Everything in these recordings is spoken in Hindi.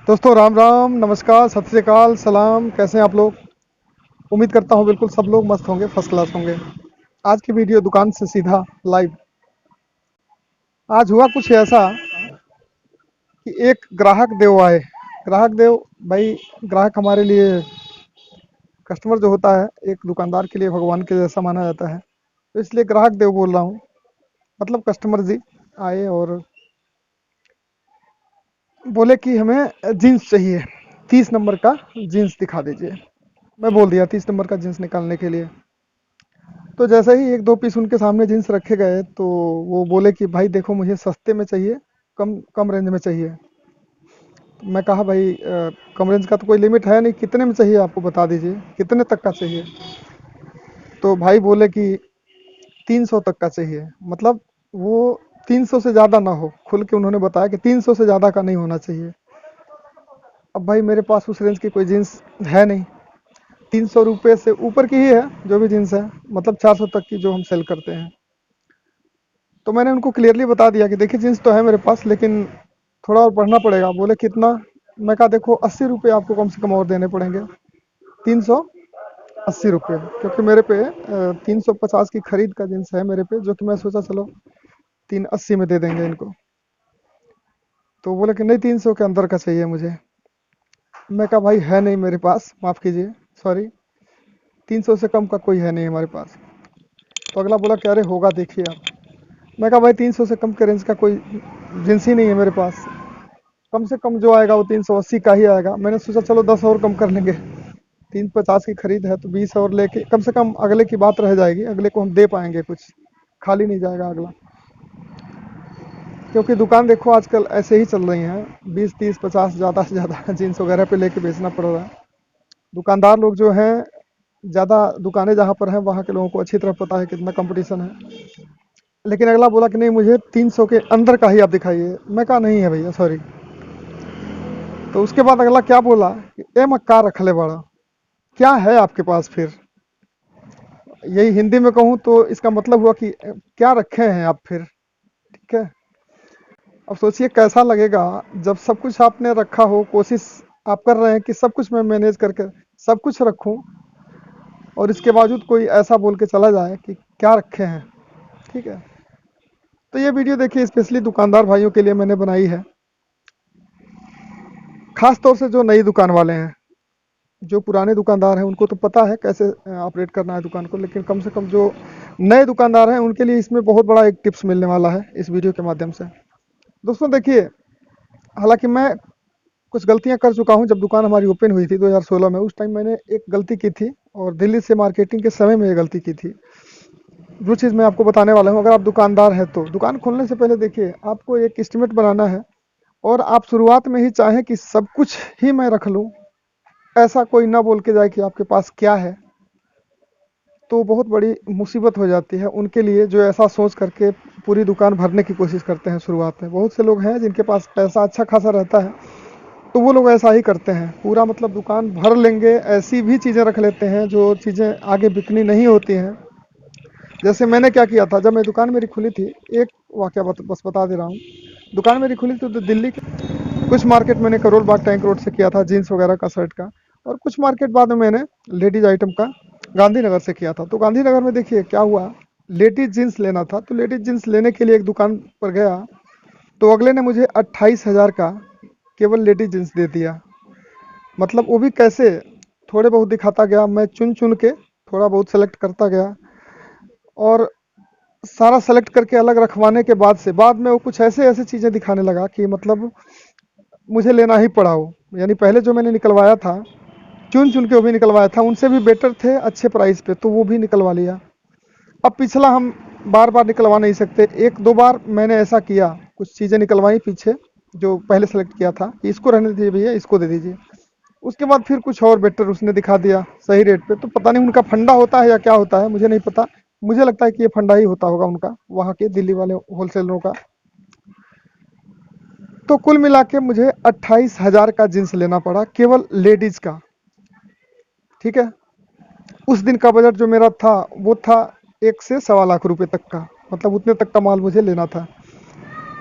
दोस्तों राम राम, नमस्कार, सत श्री अकाल, सलाम। कैसे हैं आप लोग? उम्मीद करता हूँ बिल्कुल सब लोग मस्त होंगे, फर्स्ट क्लास होंगे। आज की वीडियो दुकान से सीधा लाइव। आज हुआ कुछ ऐसा कि एक ग्राहक देव आए। ग्राहक देव भाई, ग्राहक हमारे लिए, कस्टमर जो होता है एक दुकानदार के लिए भगवान के जैसा माना जाता है। तो इसलिए ग्राहक देव बोल रहा हूँ, मतलब कस्टमर जी आए और बोले कि हमें जीन्स चाहिए, 30 नंबर का जीन्स दिखा दीजिए। मैं बोल दिया 30 नंबर का जीन्स निकालने के लिए। तो जैसे ही एक दो पीस उनके सामने जीन्स रखे गए तो वो बोले कि भाई देखो, मुझे सस्ते में चाहिए, कम कम रेंज में चाहिए। तो मैं कहा भाई कम रेंज का तो कोई लिमिट है नहीं, कितने में चाहिए आपको बता दीजिए, कितने तक का चाहिए। तो भाई बोले कि 300 तक का चाहिए। मतलब वो 300 से ज़्यादा ना हो, खुल के उन्होंने बताया कि 300 से ज़्यादा का नहीं होना चाहिए। अब भाई मेरे पास उस रेंज की कोई जीन्स है नहीं, 300 रुपये से ऊपर की ही है जो भी जीन्स है, मतलब 400 तक की जो हम सेल करते हैं। तो मैंने उनको क्लियरली बता दिया कि देखिए जीन्स तो है मेरे पास, लेकिन थोड़ा और बढ़ना पड़ेगा। बोले कितना? मैं कहा देखो 80 रुपये आपको कम से कम और देने पड़ेंगे, 380 रुपये, क्योंकि मेरे पे 350 की खरीद का जीन्स है मेरे पे, जो कि मैं सोचा चलो 380 में दे देंगे इनको। तो बोले कि नहीं, 300 के अंदर का चाहिए मुझे। मैं कहा भाई है नहीं मेरे पास, माफ़ कीजिए, सॉरी, 300 से कम का कोई है नहीं हमारे पास। तो अगला बोला कि अरे होगा देखिए आप। मैं कहा भाई 300 से कम के रेंज का कोई जींस ही नहीं है मेरे पास। कम से कम जो आएगा वो 380 का ही आएगा। मैंने सोचा चलो 10 और कम कर लेंगे, 350 की खरीद है तो 20 और लेके कम से कम अगले की बात रह जाएगी, अगले को हम दे पाएंगे, कुछ खाली नहीं जाएगा अगला। क्योंकि दुकान देखो आजकल ऐसे ही चल रही हैं, 20 30 50, ज़्यादा से ज़्यादा जीन्स वगैरह पे लेके बेचना पड़ रहा है। दुकानदार लोग जो हैं, ज़्यादा दुकानें जहाँ पर हैं वहाँ के लोगों को अच्छी तरह पता है कितना कंपटीशन है। लेकिन अगला बोला कि नहीं, मुझे 300 के अंदर का ही आप दिखाइए। मैं कहा नहीं है भैया, सॉरी। तो उसके बाद अगला क्या बोला कि ए मक्कार रखले बड़ा, क्या है आपके पास फिर। यही हिंदी में कहूँ तो इसका मतलब हुआ कि क्या रखे हैं आप फिर। ठीक है, अब सोचिए कैसा लगेगा जब सब कुछ आपने रखा हो, कोशिश आप कर रहे हैं कि सब कुछ मैं मैनेज करके सब कुछ रखूं, और इसके बावजूद कोई ऐसा बोल के चला जाए कि क्या रखे हैं। ठीक है, तो ये वीडियो देखिए स्पेशली दुकानदार भाइयों के लिए मैंने बनाई है, खास तौर से जो नई दुकान वाले हैं। जो पुराने दुकानदार हैं उनको तो पता है कैसे ऑपरेट करना है दुकान को, लेकिन कम से कम जो नए दुकानदार हैं उनके लिए इसमें बहुत बड़ा एक टिप्स मिलने वाला है इस वीडियो के माध्यम से। दोस्तों देखिए, हालांकि मैं कुछ गलतियां कर चुका हूं। जब दुकान हमारी ओपन हुई थी 2016 में, उस टाइम मैंने एक गलती की थी, और दिल्ली से मार्केटिंग के समय में ये गलती की थी। जो चीज़ मैं आपको बताने वाला हूँ, अगर आप दुकानदार हैं तो दुकान खोलने से पहले देखिए आपको एक एस्टिमेट बनाना है। और आप शुरुआत में ही चाहें कि सब कुछ ही मैं रख लूँ, ऐसा कोई ना बोल के जाए कि आपके पास क्या है, तो बहुत बड़ी मुसीबत हो जाती है उनके लिए जो ऐसा सोच करके पूरी दुकान भरने की कोशिश करते हैं शुरुआत में। बहुत से लोग हैं जिनके पास पैसा अच्छा खासा रहता है, तो वो लोग ऐसा ही करते हैं, पूरा मतलब दुकान भर लेंगे, ऐसी भी चीज़ें रख लेते हैं जो चीज़ें आगे बिकनी नहीं होती हैं। जैसे मैंने क्या किया था, जब मैं दुकान मेरी खुली थी, एक वाकया बस बता दे रहा हूँ। दुकान मेरी खुली थी तो दिल्ली के कुछ मार्केट मैंने करोल बाग टैंक रोड से किया था, जीन्स वगैरह का, शर्ट का। और कुछ मार्केट बाद में मैंने लेडीज आइटम का गांधीनगर से किया था। तो गांधीनगर में देखिए क्या हुआ, लेडीज जीन्स लेना था, तो लेडीज जीन्स लेने के लिए एक दुकान पर गया, तो अगले ने मुझे 28,000 का केवल लेडीज जीन्स दे दिया। मतलब वो भी कैसे, थोड़े बहुत दिखाता गया, मैं चुन चुन के थोड़ा बहुत सेलेक्ट करता गया, और सारा सेलेक्ट करके अलग रखवाने के बाद से बाद में वो कुछ ऐसे ऐसे चीज़ें दिखाने लगा कि मतलब मुझे लेना ही पड़ा वो। यानी पहले जो मैंने निकलवाया था, चुन चुन के वो भी निकलवाया था, उनसे भी बेटर थे अच्छे प्राइस पे, तो वो भी निकलवा लिया। अब पिछला हम बार बार निकलवा नहीं सकते, एक दो बार मैंने ऐसा किया, कुछ चीज़ें निकलवाई पीछे जो पहले सेलेक्ट किया था कि इसको रहने दीजिए भैया, इसको दे दीजिए। उसके बाद फिर कुछ और बेटर उसने दिखा दिया सही रेट पे। तो पता नहीं उनका फंडा होता है या क्या होता है, मुझे नहीं पता। मुझे लगता है कि ये फंडा ही होता होगा उनका, वहाँ के दिल्ली वाले होलसेलरों का। तो कुल मिला के मुझे 28,000 का जींस लेना पड़ा, केवल लेडीज का। ठीक है, उस दिन का बजट जो मेरा था वो था 1 से 1.25 लाख रुपए तक का, मतलब उतने तक का माल मुझे लेना था।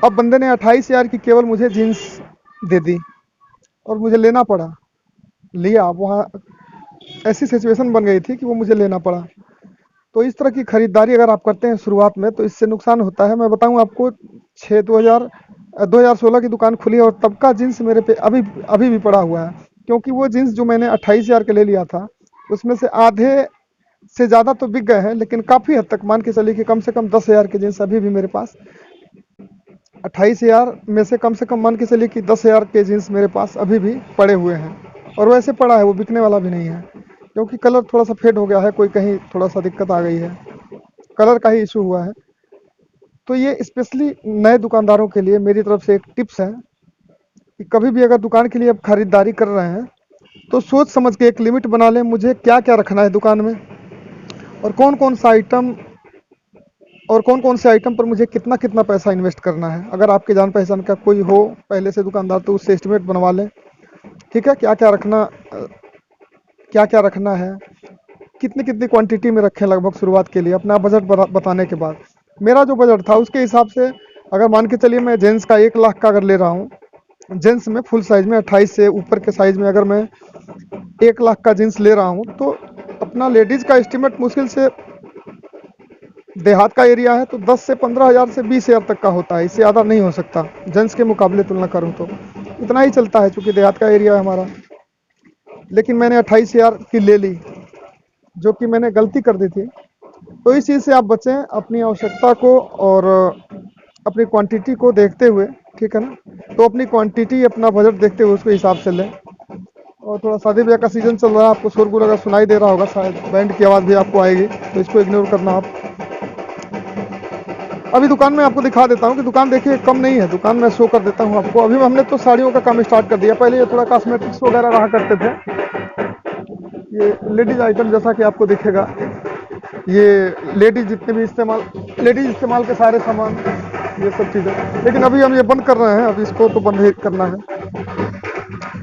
अब बंदे ने 28,000 की केवल मुझे जीन्स दे दी, और मुझे लेना पड़ा। लिया वहाँ, ऐसी सिचुएशन बन गई थी कि वो मुझे लेना पड़ा। तो इस तरह की खरीदारी अगर आप करते हैं शुरुआत में तो इससे नुकसान होता है। मैं बताऊं आपको, 2016 की दुकान खुली और तब का जीन्स मेरे पे अभी अभी भी पड़ा हुआ है। क्योंकि वो जीन्स जो मैंने 28,000 के ले लिया था, उसमें से आधे से ज़्यादा तो बिक गए हैं, लेकिन काफ़ी हद तक मान के चलिए कि कम से कम 10,000 के जीन्स अभी भी मेरे पास, 28,000 में से कम मान के चलिए कि 10,000 के जीन्स मेरे पास अभी भी पड़े हुए हैं। और वैसे पड़ा है, वो बिकने वाला भी नहीं है, क्योंकि कलर थोड़ा सा फेड हो गया है, कोई कहीं थोड़ा सा दिक्कत आ गई है, कलर का ही इशू हुआ है। तो ये स्पेशली नए दुकानदारों के लिए मेरी तरफ से एक टिप्स है कि कभी भी अगर दुकान के लिए आप खरीदारी कर रहे हैं तो सोच समझ के एक लिमिट बना लें, मुझे क्या क्या रखना है दुकान में, और कौन कौन से आइटम पर मुझे कितना कितना पैसा इन्वेस्ट करना है। अगर आपके जान पहचान का कोई हो पहले से दुकानदार तो उससे एस्टिमेट बनवा लें। ठीक है, क्या क्या रखना है, कितनी कितनी क्वांटिटी में रखें लगभग शुरुआत के लिए, अपना बजट बताने के बाद। मेरा जो बजट था उसके हिसाब से, अगर मान के चलिए मैं जेंट्स का 1 लाख का अगर ले रहा हूँ, जेंट्स में फुल साइज में 28 से ऊपर के साइज में अगर मैं 1 लाख का जींस ले रहा हूँ, तो अपना लेडीज का एस्टिमेट मुश्किल से, देहात का एरिया है तो 10 से 15,000 से 20,000 तक का होता है, इससे ज़्यादा नहीं हो सकता। जेंट्स के मुकाबले तुलना करूँ तो इतना ही चलता है, चूँकि देहात का एरिया है हमारा। लेकिन मैंने 28,000 की ले ली, जो कि मैंने गलती कर दी थी। तो इस चीज़ से आप बचें, अपनी आवश्यकता को और अपनी क्वांटिटी को देखते हुए, ठीक है ना। तो अपनी क्वांटिटी, अपना बजट देखते हुए उसके हिसाब से लें। और थोड़ा शादी ब्याह का सीज़न चल रहा है, आपको शोरगुल अगर सुनाई दे रहा होगा, शायद बैंड की आवाज़ भी आपको आएगी, तो इसको इग्नोर करना आप। अभी दुकान में आपको दिखा देता हूँ कि दुकान देखिए कम नहीं है, दुकान में शो कर देता हूँ आपको। अभी हमने तो साड़ियों का काम स्टार्ट कर दिया, पहले ये थोड़ा कॉस्मेटिक्स वगैरह रहा करते थे, ये लेडीज आइटम जैसा कि आपको दिखेगा, ये लेडीज जितने भी लेडीज इस्तेमाल के सारे सामान, ये सब चीज़ें। लेकिन अभी हम ये बंद कर रहे हैं, अभी इसको तो बंद ही करना है,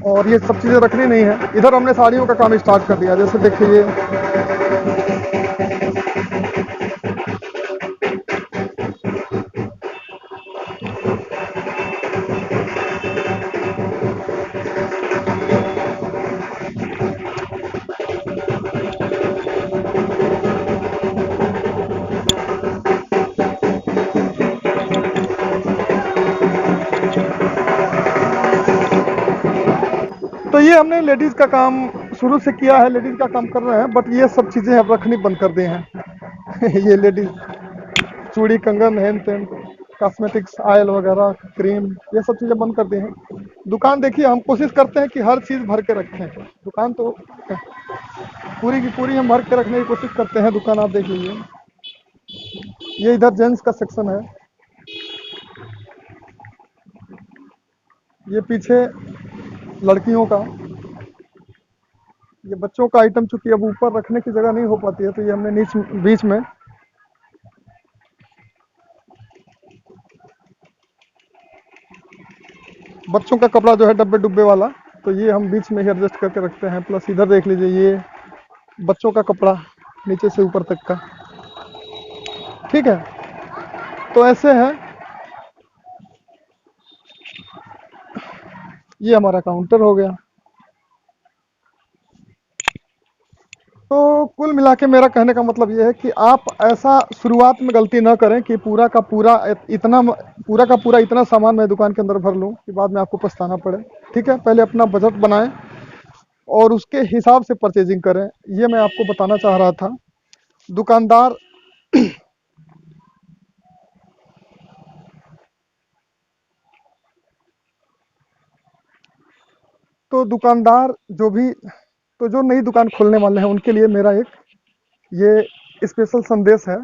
और ये सब चीज़ें रखनी नहीं है। इधर हमने साड़ियों का काम स्टार्ट कर दिया, जैसे देखिए तो ये हमने लेडीज़ का काम शुरू से किया है, लेडीज़ का काम कर रहे हैं, बट ये सब चीज़ें अब रखनी बंद कर दी हैं। ये लेडीज़ चूड़ी, कंगन, हैंड पेन, कॉस्मेटिक्स, ऑयल वगैरह, क्रीम, ये सब चीज़ें बंद कर दी हैं। दुकान देखिए, हम कोशिश करते हैं कि हर चीज़ भर के रखें। दुकान तो पूरी की पूरी हम भर के रखने की कोशिश करते हैं। दुकान आप देख लीजिए, ये इधर जेंट्स का सेक्शन है, ये पीछे लड़कियों का, ये बच्चों का आइटम, चूंकि अब ऊपर रखने की जगह नहीं हो पाती है तो ये हमने नीच बीच में, बच्चों का कपड़ा जो है डब्बे डुब्बे वाला, तो ये हम बीच में ही एडजस्ट करके रखते हैं। प्लस इधर देख लीजिए, ये बच्चों का कपड़ा नीचे से ऊपर तक का, ठीक है। तो ऐसे है, ये हमारा काउंटर हो गया। तो कुल मिला के मेरा कहने का मतलब ये है कि आप ऐसा शुरुआत में गलती ना करें कि पूरा का पूरा इतना सामान मैं दुकान के अंदर भर लूं कि बाद में आपको पछताना पड़े। ठीक है, पहले अपना बजट बनाएं और उसके हिसाब से परचेजिंग करें, ये मैं आपको बताना चाह रहा था। दुकानदार तो दुकानदार जो भी, तो जो नई दुकान खोलने वाले हैं उनके लिए मेरा एक ये स्पेशल संदेश है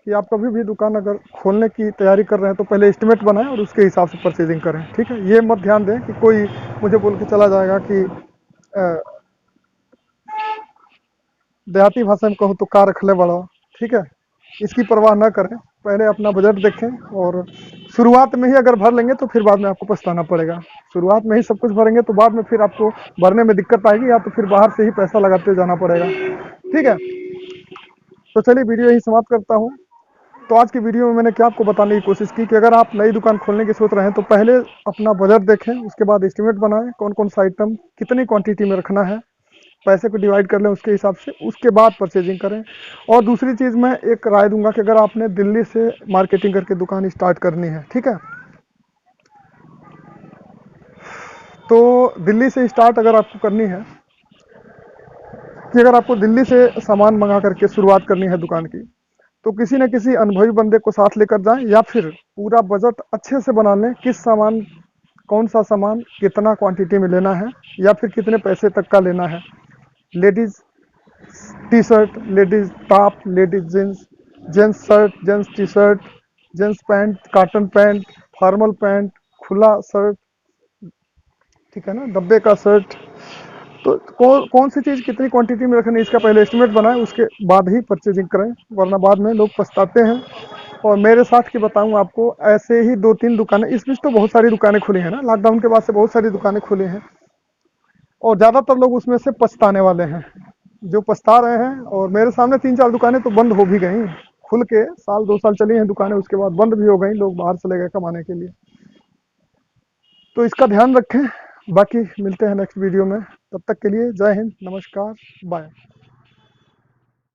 कि आप कभी भी दुकान अगर खोलने की तैयारी कर रहे हैं तो पहले एस्टिमेट बनाएं और उसके हिसाब से परचेजिंग करें। ठीक है, ये मत ध्यान दें कि कोई मुझे बोल के चला जाएगा कि देहाती भाषा में कहूँ तो कार रख ले बड़ा। ठीक है, इसकी परवाह ना करें, पहले अपना बजट देखें, और शुरुआत में ही अगर भर लेंगे तो फिर बाद में आपको पछताना पड़ेगा। शुरुआत में ही सब कुछ भरेंगे तो बाद में फिर आपको भरने में दिक्कत आएगी, या तो फिर बाहर से ही पैसा लगाते जाना पड़ेगा। ठीक है, तो चलिए वीडियो यही समाप्त करता हूँ। तो आज की वीडियो में मैंने क्या आपको बताने की कोशिश की कि अगर आप नई दुकान खोलने की सोच रहे हैं तो पहले अपना बजट देखें, उसके बाद एस्टिमेट बनाएं कौन कौन सा आइटम कितनी क्वांटिटी में रखना है, पैसे को डिवाइड कर लें उसके हिसाब से, उसके बाद परचेजिंग करें। और दूसरी चीज़ मैं एक राय दूंगा कि अगर आपने दिल्ली से मार्केटिंग करके दुकान स्टार्ट करनी है, ठीक है, तो दिल्ली से स्टार्ट अगर आपको करनी है कि अगर आपको दिल्ली से सामान मंगा करके शुरुआत करनी है दुकान की, तो किसी न किसी अनुभवी बंदे को साथ लेकर जाएं या फिर पूरा बजट अच्छे से बना लें, किस सामान कौन सा सामान कितना क्वांटिटी में लेना है या फिर कितने पैसे तक का लेना है। Ladies T shirt, ladies top, ladies jeans, gents shirt, gents T shirt, gents pant, cotton pant, formal pant, खुला शर्ट, ठीक है ना, डब्बे का शर्ट। तो कौन सी चीज़ कितनी क्वांटिटी में रखनी है इसका पहले एस्टिमेट बनाएं, उसके बाद ही परचेजिंग करें, वरना बाद में लोग पछताते हैं। और मेरे साथ की बताऊं आपको, ऐसे ही 2-3 दुकानें, इस बीच तो बहुत सारी दुकानें खुली हैं ना, लॉकडाउन के बाद से बहुत सारी दुकानें खुली हैं और ज़्यादातर लोग उसमें से पछताने वाले हैं, जो पछता रहे हैं। और मेरे सामने 3-4 दुकानें तो बंद हो भी गई, खुल के 1-2 साल चली हैं दुकानें, उसके बाद बंद भी हो गई, लोग बाहर चले गए कमाने के लिए। तो इसका ध्यान रखें। बाकी मिलते हैं नेक्स्ट वीडियो में, तब तक के लिए जय हिंद, नमस्कार, बाय।